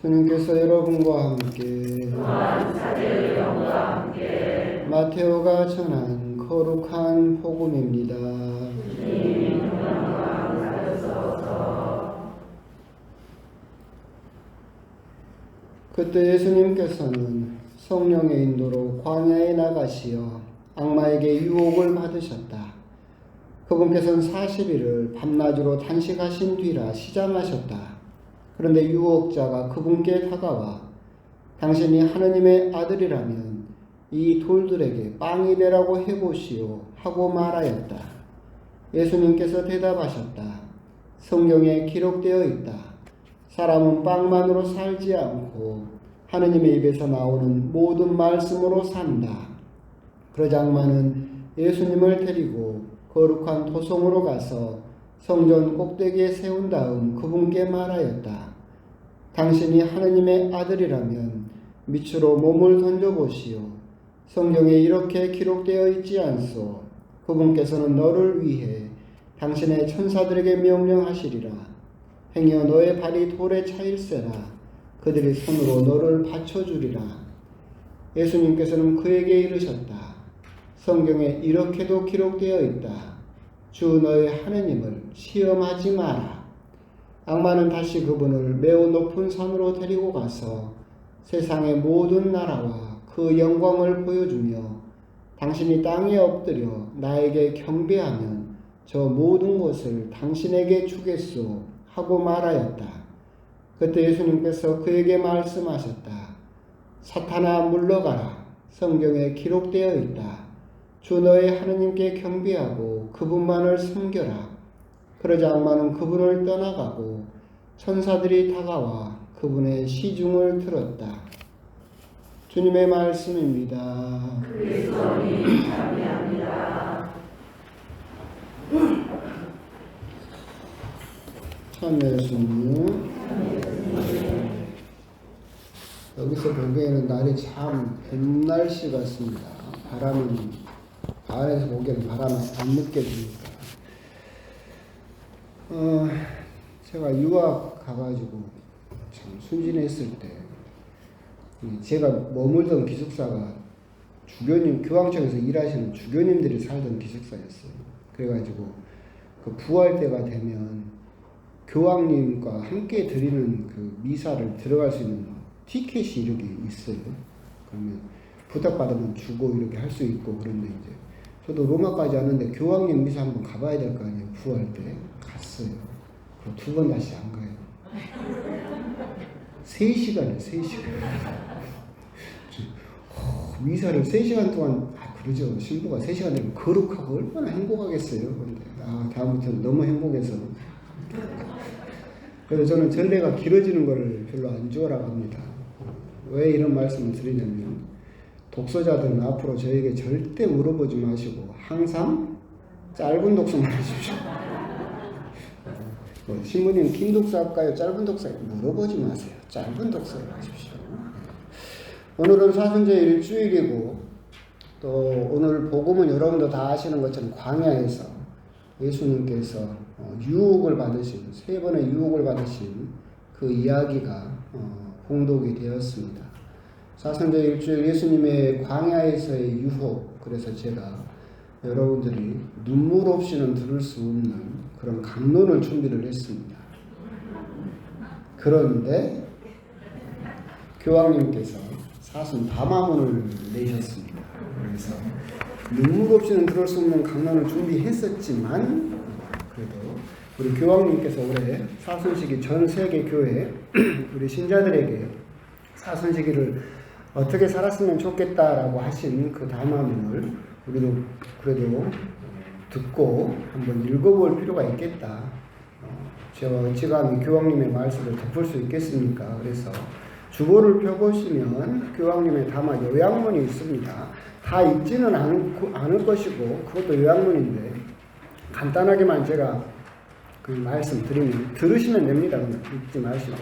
주님께서 여러분과 함께 마테오가 전한 거룩한 복음입니다. 그때 예수님께서는 성령의 인도로 광야에 나가시어 악마에게 유혹을 받으셨다. 그분께서는 40일을 밤낮으로 단식하신 뒤라 시장하셨다. 그런데 유혹자가 그분께 다가와 당신이 하느님의 아들이라면 이 돌들에게 빵이 되라고 해보시오 하고 말하였다. 예수님께서 대답하셨다. 성경에 기록되어 있다. 사람은 빵만으로 살지 않고 하느님의 입에서 나오는 모든 말씀으로 산다. 그러자 악마는 예수님을 데리고 거룩한 도성으로 가서 성전 꼭대기에 세운 다음 그분께 말하였다. 당신이 하느님의 아들이라면 밑으로 몸을 던져보시오. 성경에 이렇게 기록되어 있지 않소. 그분께서는 너를 위해 당신의 천사들에게 명령하시리라. 행여 너의 발이 돌에 차일세라. 그들이 손으로 너를 받쳐주리라. 예수님께서는 그에게 이르셨다. 성경에 이렇게도 기록되어 있다. 주 너의 하느님을 시험하지 마라. 악마는 다시 그분을 매우 높은 산으로 데리고 가서 세상의 모든 나라와 그 영광을 보여주며 당신이 땅에 엎드려 나에게 경배하면 저 모든 것을 당신에게 주겠소 하고 말하였다. 그때 예수님께서 그에게 말씀하셨다. 사탄아 물러가라. 성경에 기록되어 있다. 주 너의 하느님께 경배하고 그분만을 섬겨라. 그러자 악마는 그분을 떠나가고 천사들이 다가와 그분의 시중을 들었다. 주님의 말씀입니다. 그리스도님 감사합니다. 참여했습니다. 여기서 보기에는 날이 참 봄날씨 같습니다. 바람은 안에서 보기에는 바람이 안 느껴집니다. 제가 유학 가가지고 참 순진했을 때 제가 머물던 기숙사가 주교님, 교황청에서 일하시는 주교님들이 살던 기숙사였어요. 그래가지고 그 부활 때가 되면 교황님과 함께 드리는 그 미사를 들어갈 수 있는 티켓이 이렇게 있어요. 그러면 부탁받으면 주고 이렇게 할 수 있고. 그런데 이제 저도 로마까지 왔는데 교황님 미사 한번 가봐야 될 거 아니에요. 부활 때 갔어요. 그럼 2번 다시 안 가요. 3시간이에요. 3시간. 미사를 3시간 동안 그러죠. 신부가 3시간 되면 거룩하고 얼마나 행복하겠어요. 근데 다음부터는 너무 행복해서 그래서 저는 전례가 길어지는 거를 별로 안 좋아라고 합니다. 왜 이런 말씀을 드리냐면 독서자들은 앞으로 저에게 절대 물어보지 마시고 항상 짧은 독서만 하십시오. 신부님 긴 독서 할까요? 짧은 독서 할까요? 물어보지 마세요. 짧은 독서를 하십시오. 오늘은 사순절 일주일이고 또 오늘 복음은 여러분도 다 아시는 것처럼 광야에서 예수님께서 유혹을 받으신 3번의 유혹을 받으신 그 이야기가 봉독이 되었습니다. 사순절 일주일 예수님의 광야에서의 유혹, 그래서 제가 여러분들이 눈물 없이는 들을 수 없는 그런 강론을 준비를 했습니다. 그런데 교황님께서 사순 담화문을 내셨습니다. 그래서 눈물 없이는 들을 수 없는 강론을 준비했었지만 그래도 우리 교황님께서 올해 사순시기 전 세계 교회 우리 신자들에게 사순시기를 어떻게 살았으면 좋겠다라고 하신 그 담화문을 우리도 그래도 듣고 한번 읽어볼 필요가 있겠다. 제가 어찌감히 교황님의 말씀을 덮을 수 있겠습니까? 그래서 주보를 펴보시면 교황님의 담화 요약문이 있습니다. 다 읽지는 않을 것이고 그것도 요약문인데 간단하게만 제가 그 말씀 드리면 들으시면 됩니다. 읽지 마시고.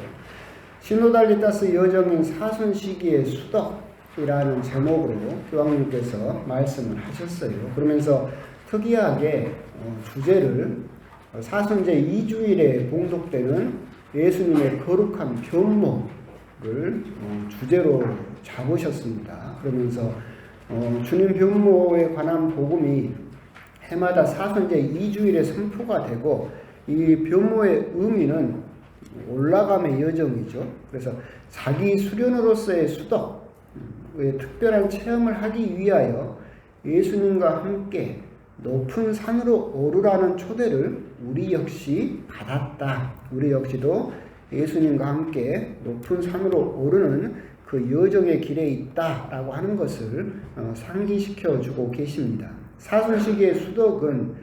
시노달리타스 여정인 사순시기의 수덕이라는 제목으로 교황님께서 말씀을 하셨어요. 그러면서 특이하게 주제를 사순제 2주일에 봉독되는 예수님의 거룩한 변모, 주제로 잡으셨습니다. 그러면서 주님 변모에 관한 복음이 해마다 사순제 2주일에 선포가 되고 이 변모의 의미는 올라감의 여정이죠. 그래서 자기 수련으로서의 수덕의 특별한 체험을 하기 위하여 예수님과 함께 높은 산으로 오르라는 초대를 우리 역시 받았다. 우리 역시도 예수님과 함께 높은 산으로 오르는 그 여정의 길에 있다라고 하는 것을 상기시켜 주고 계십니다. 사순시기의 수덕은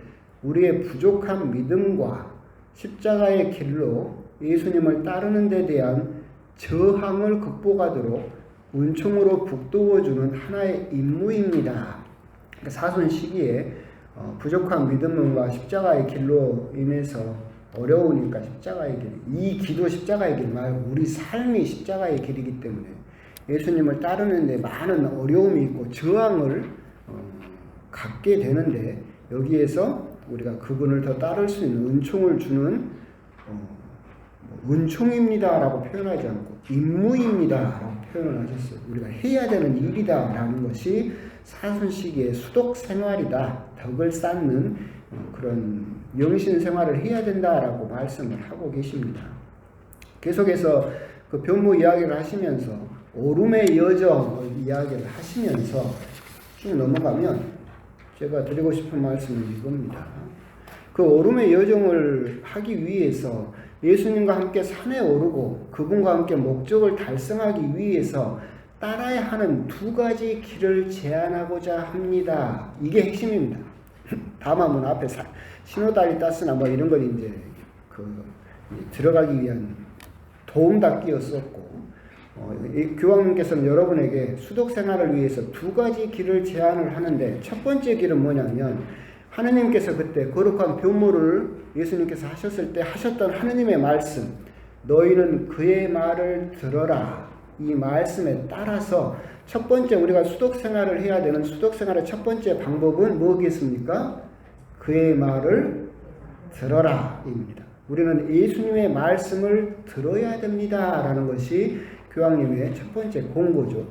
우리의 부족한 믿음과 십자가의 길로 예수님을 따르는 데 대한 저항을 극복하도록 은총으로 북돋워주는 하나의 임무입니다. 사순시기에 부족한 믿음과 십자가의 길로 인해서 어려우니까 십자가의 길, 이 기도 십자가의 길 말고 우리 삶이 십자가의 길이기 때문에 예수님을 따르는 데 많은 어려움이 있고 저항을 갖게 되는데 여기에서 우리가 그분을 더 따를 수 있는 은총을 주는 은총입니다 라고 표현하지 않고 임무입니다 라고 표현을 하셨어요. 우리가 해야 되는 일이다 라는 것이 사순시기의 수독 생활이다. 덕을 쌓는 그런 영신 생활을 해야 된다라고 말씀을 하고 계십니다. 계속해서 그 변모 이야기를 하시면서 오름의 여정 이야기를 하시면서 쭉 넘어가면 제가 드리고 싶은 말씀은 이겁니다. 그 오름의 여정을 하기 위해서 예수님과 함께 산에 오르고 그분과 함께 목적을 달성하기 위해서 따라야 하는 두 가지 길을 제안하고자 합니다. 이게 핵심입니다. 다만 앞에 신호다리 땄으나 뭐 이런 건 이제 들어가기 위한 도움닫기였었고 교황님께서는 여러분에게 수독 생활을 위해서 두 가지 길을 제안을 하는데 첫 번째 길은 뭐냐면 하느님께서 그때 거룩한 변모를 예수님께서 하셨을 때 하셨던 하느님의 말씀 너희는 그의 말을 들어라. 이 말씀에 따라서 첫 번째 우리가 수독 생활을 해야 되는 수독 생활의 첫 번째 방법은 뭐겠습니까? 그의 말을 들어라 입니다. 우리는 예수님의 말씀을 들어야 됩니다 라는 것이 교황님의 첫 번째 공고죠.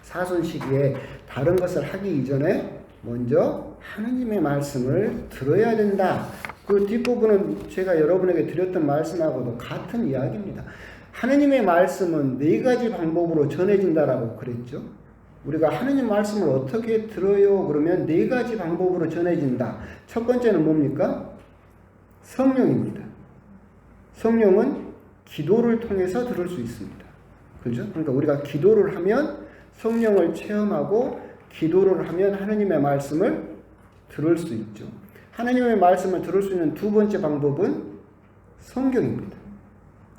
사순시기에 다른 것을 하기 이전에 먼저 하느님의 말씀을 들어야 된다. 그 뒷부분은 제가 여러분에게 드렸던 말씀하고도 같은 이야기입니다. 하느님의 말씀은 네 가지 방법으로 전해진다라고 그랬죠. 우리가 하느님 말씀을 어떻게 들어요? 그러면 네 가지 방법으로 전해진다. 첫 번째는 뭡니까? 성령입니다. 성령은 기도를 통해서 들을 수 있습니다. 그렇죠? 그러니까 우리가 기도를 하면 성령을 체험하고 기도를 하면 하느님의 말씀을 들을 수 있죠. 하느님의 말씀을 들을 수 있는 두 번째 방법은 성경입니다.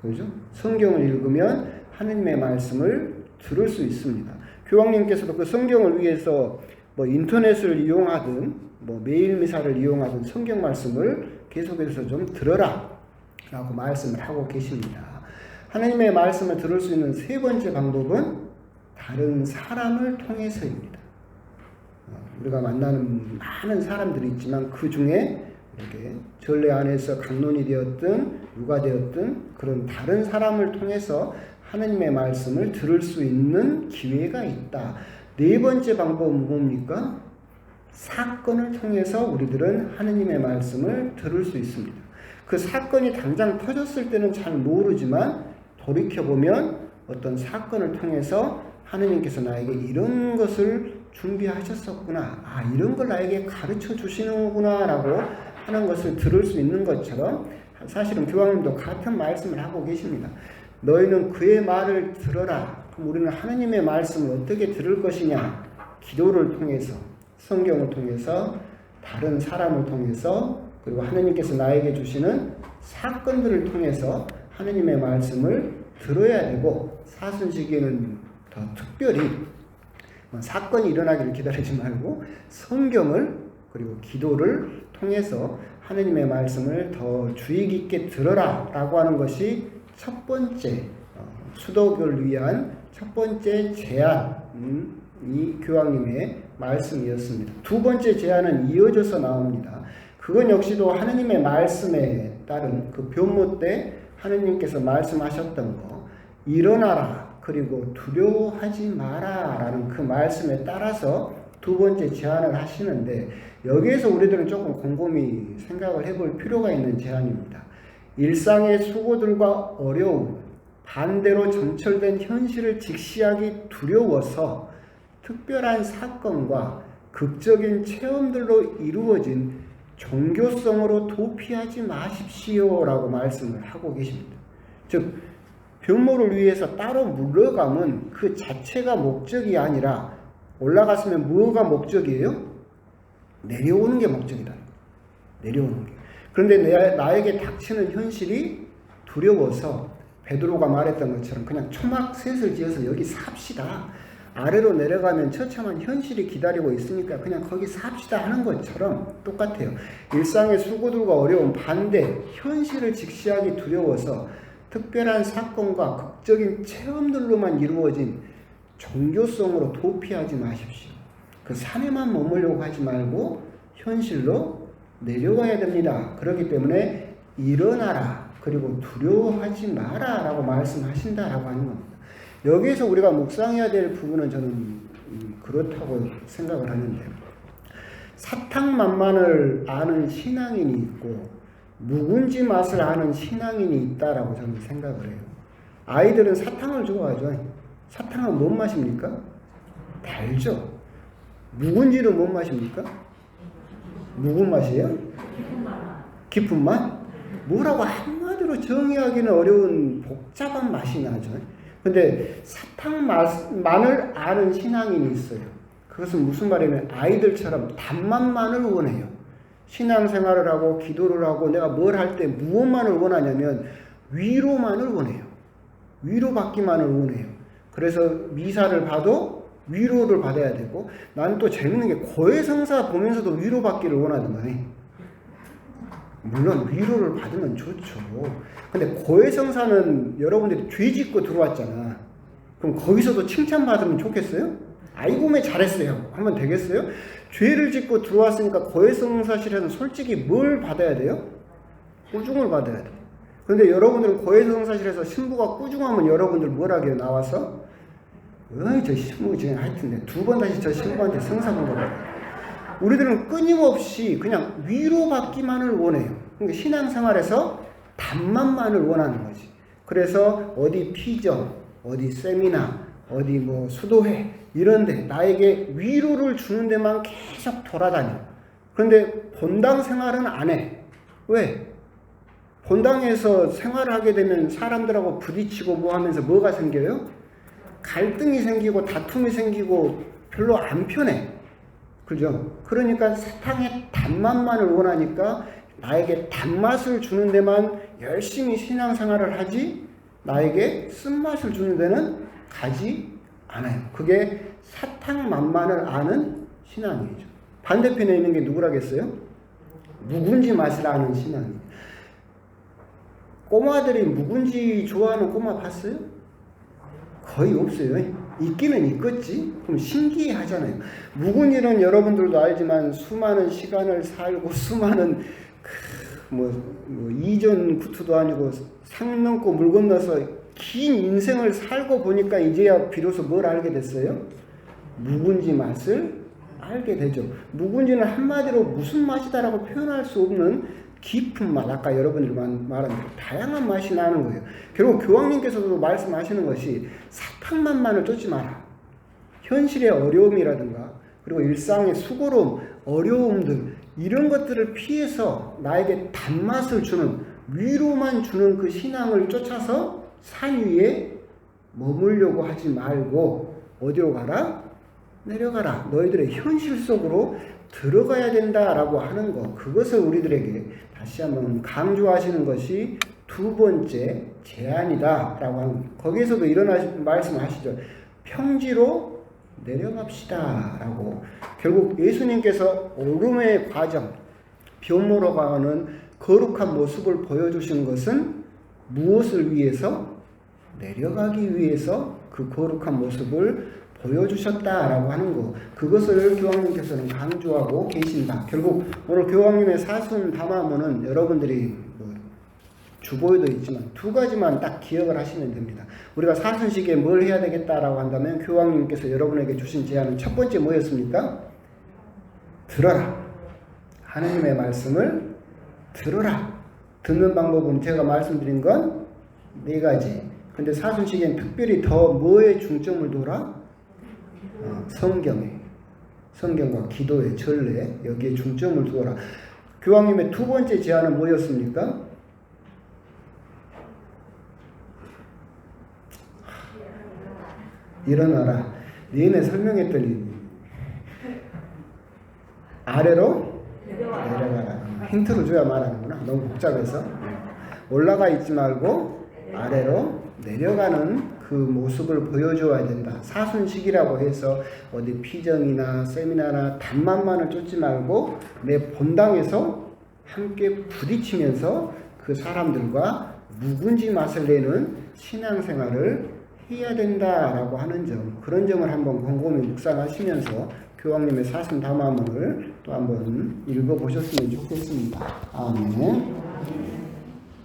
그렇죠? 성경을 읽으면 하느님의 말씀을 들을 수 있습니다. 교황님께서도 그 성경을 위해서 뭐 인터넷을 이용하든 뭐 메일 미사를 이용하든 성경 말씀을 계속해서 좀 들어라 라고 말씀을 하고 계십니다. 하느님의 말씀을 들을 수 있는 세 번째 방법은 다른 사람을 통해서입니다. 우리가 만나는 많은 사람들이 있지만 그 중에 이렇게 전례 안에서 강론이 되었든 누가 되었든 그런 다른 사람을 통해서 하느님의 말씀을 들을 수 있는 기회가 있다. 네 번째 방법은 뭡니까? 사건을 통해서 우리들은 하느님의 말씀을 들을 수 있습니다. 그 사건이 당장 터졌을 때는 잘 모르지만 돌이켜보면 어떤 사건을 통해서 하느님께서 나에게 이런 것을 준비하셨었구나. 이런 걸 나에게 가르쳐 주시는구나 라고 하는 것을 들을 수 있는 것처럼 사실은 교황님도 같은 말씀을 하고 계십니다. 너희는 그의 말을 들어라. 그럼 우리는 하느님의 말씀을 어떻게 들을 것이냐? 기도를 통해서, 성경을 통해서, 다른 사람을 통해서, 그리고 하느님께서 나에게 주시는 사건들을 통해서 하느님의 말씀을 들어야 되고, 사순시기에는 더 특별히 사건이 일어나기를 기다리지 말고 성경을 그리고 기도를 통해서 하느님의 말씀을 더 주의 깊게 들어라 라고 하는 것이 첫 번째 수독을 위한 첫 번째 제안이 교황님의 말씀이었습니다. 두 번째 제안은 이어져서 나옵니다. 그건 역시도 하느님의 말씀에 따른 그 변모 때 하느님께서 말씀하셨던 거 일어나라 그리고 두려워하지 마라 라는 그 말씀에 따라서 두 번째 제안을 하시는데, 여기에서 우리들은 조금 곰곰이 생각을 해볼 필요가 있는 제안입니다. 일상의 수고들과 어려움, 반대로 점철된 현실을 직시하기 두려워서 특별한 사건과 극적인 체험들로 이루어진 종교성으로 도피하지 마십시오 라고 말씀을 하고 계십니다. 즉 변모를 위해서 따로 물러감은 그 자체가 목적이 아니라, 올라갔으면 뭐가 목적이에요? 내려오는 게 목적이다. 내려오는 게. 그런데 나에게 닥치는 현실이 두려워서 베드로가 말했던 것처럼 그냥 초막셋을 지어서 여기 삽시다. 아래로 내려가면 처참한 현실이 기다리고 있으니까 그냥 거기 삽시다 하는 것처럼 똑같아요. 일상의 수고들과 어려움, 반대, 현실을 직시하기 두려워서 특별한 사건과 극적인 체험들로만 이루어진 종교성으로 도피하지 마십시오. 그 산에만 머물려고 하지 말고 현실로 내려가야 됩니다. 그렇기 때문에 일어나라, 그리고 두려워하지 마라 라고 말씀하신다라고 하는 겁니다. 여기에서 우리가 묵상해야 될 부분은 저는 그렇다고 생각을 하는데, 사탕만만을 아는 신앙인이 있고 묵은지 맛을 아는 신앙인이 있다라고 저는 생각을 해요. 아이들은 사탕을 좋아하죠. 사탕은 뭔 맛입니까? 달죠. 묵은지는 뭔 맛입니까? 묵은 맛이에요? 깊은 맛? 뭐라고 한마디로 정의하기는 어려운 복잡한 맛이 나죠. 근데 사탕만을 아는 신앙인이 있어요. 그것은 무슨 말이냐면 아이들처럼 단맛만을 원해요. 신앙생활을 하고 기도를 하고 내가 뭘 할 때 무엇만을 원하냐면 위로만을 원해요. 위로받기만을 원해요. 그래서 미사를 봐도 위로를 받아야 되고, 나는 또 재밌는 게 고해성사 보면서도 위로받기를 원하더만. 물론 위로를 받으면 좋죠. 근데 고해성사는 여러분들이 죄 짓고 들어왔잖아. 그럼 거기서도 칭찬받으면 좋겠어요? 아이고 매 잘했어요 하면 되겠어요? 죄를 짓고 들어왔으니까 고해성사실에는 솔직히 뭘 받아야 돼요? 꾸중을 받아야 돼요. 그런데 여러분들은 고해성사실에서 신부가 꾸중하면 여러분들 뭐라고요? 나와서 저 신부 지금 하여튼 두 번 다시 저 신부한테 성사공고를. 우리들은 끊임없이 그냥 위로받기만을 원해요. 그러니까 신앙생활에서 단맛만을 원하는 거지. 그래서 어디 피정, 어디 세미나, 어디 뭐 수도회 이런데 나에게 위로를 주는 데만 계속 돌아다녀. 그런데 본당 생활은 안 해. 왜? 본당에서 생활을 하게 되면 사람들하고 부딪히고 뭐 하면서 뭐가 생겨요? 갈등이 생기고 다툼이 생기고 별로 안 편해. 그죠? 그러니까 사탕의 단맛만을 원하니까 나에게 단맛을 주는 데만 열심히 신앙생활을 하지, 나에게 쓴맛을 주는 데는 가지 않아요. 그게 사탕 맛만을 아는 신앙이죠. 반대편에 있는 게 누구라겠어요? 묵은지 맛을 아는 신앙이에요. 꼬마들이 묵은지 좋아하는 꼬마 봤어요? 거의 없어요. 있기는 있겠지. 그럼 신기하잖아요. 묵은지는 여러분들도 알지만 수많은 시간을 살고 수많은 이전 구투도 아니고 상 넘고 물 건너서 긴 인생을 살고 보니까 이제야 비로소 뭘 알게 됐어요? 묵은지 맛을 알게 되죠. 묵은지는 한마디로 무슨 맛이다라고 표현할 수 없는 깊은 맛, 아까 여러분들이 말한 대로 다양한 맛이 나는 거예요. 결국 교황님께서도 말씀하시는 것이 사탕맛만을 쫓지 마라. 현실의 어려움이라든가 그리고 일상의 수고로움, 어려움들 이런 것들을 피해서 나에게 단맛을 주는, 위로만 주는 그 신앙을 쫓아서 산 위에 머물려고 하지 말고 어디로 가라? 내려가라. 너희들의 현실 속으로 들어가야 된다라고 하는 것, 그것을 우리들에게 다시 한번 강조하시는 것이 두 번째 제안이다라고 하는 것. 거기에서도 이런 말씀하시죠. 평지로 내려갑시다라고. 결국 예수님께서 오름의 과정, 변모로 가는 거룩한 모습을 보여주시는 것은 무엇을 위해서? 내려가기 위해서 그 거룩한 모습을 보여주셨다라고 하는 거, 그것을 교황님께서는 강조하고 계신다. 결국 오늘 교황님의 사순 담화문은 여러분들이 주보에도 있지만 두 가지만 딱 기억을 하시면 됩니다. 우리가 사순시기에 뭘 해야 되겠다라고 한다면 교황님께서 여러분에게 주신 제안은 첫 번째 뭐였습니까? 들어라. 하느님의 말씀을 들어라. 듣는 방법은 제가 말씀드린 건 네 가지. 근데 사순시기엔 특별히 더 뭐에 중점을 둬라? 성경에. 성경과 기도의 전례 여기에 중점을 두어라. 교황님의 두 번째 제안은 뭐였습니까? 일어나라. 내내 설명했더니 아래로 내려가라. 힌트를 줘야 말하는구나. 너무 복잡해서. 올라가 있지 말고 아래로 내려가는 그 모습을 보여줘야 된다. 사순식이라고 해서 어디 피정이나 세미나나 단만만을 쫓지 말고 내 본당에서 함께 부딪히면서 그 사람들과 묵은지 맛을 내는 신앙생활을 해야 된다라고 하는 점, 그런 점을 한번 곰곰이 묵상하시면서 교황님의 사순 담화문을 또 한번 읽어보셨으면 좋겠습니다. 아멘.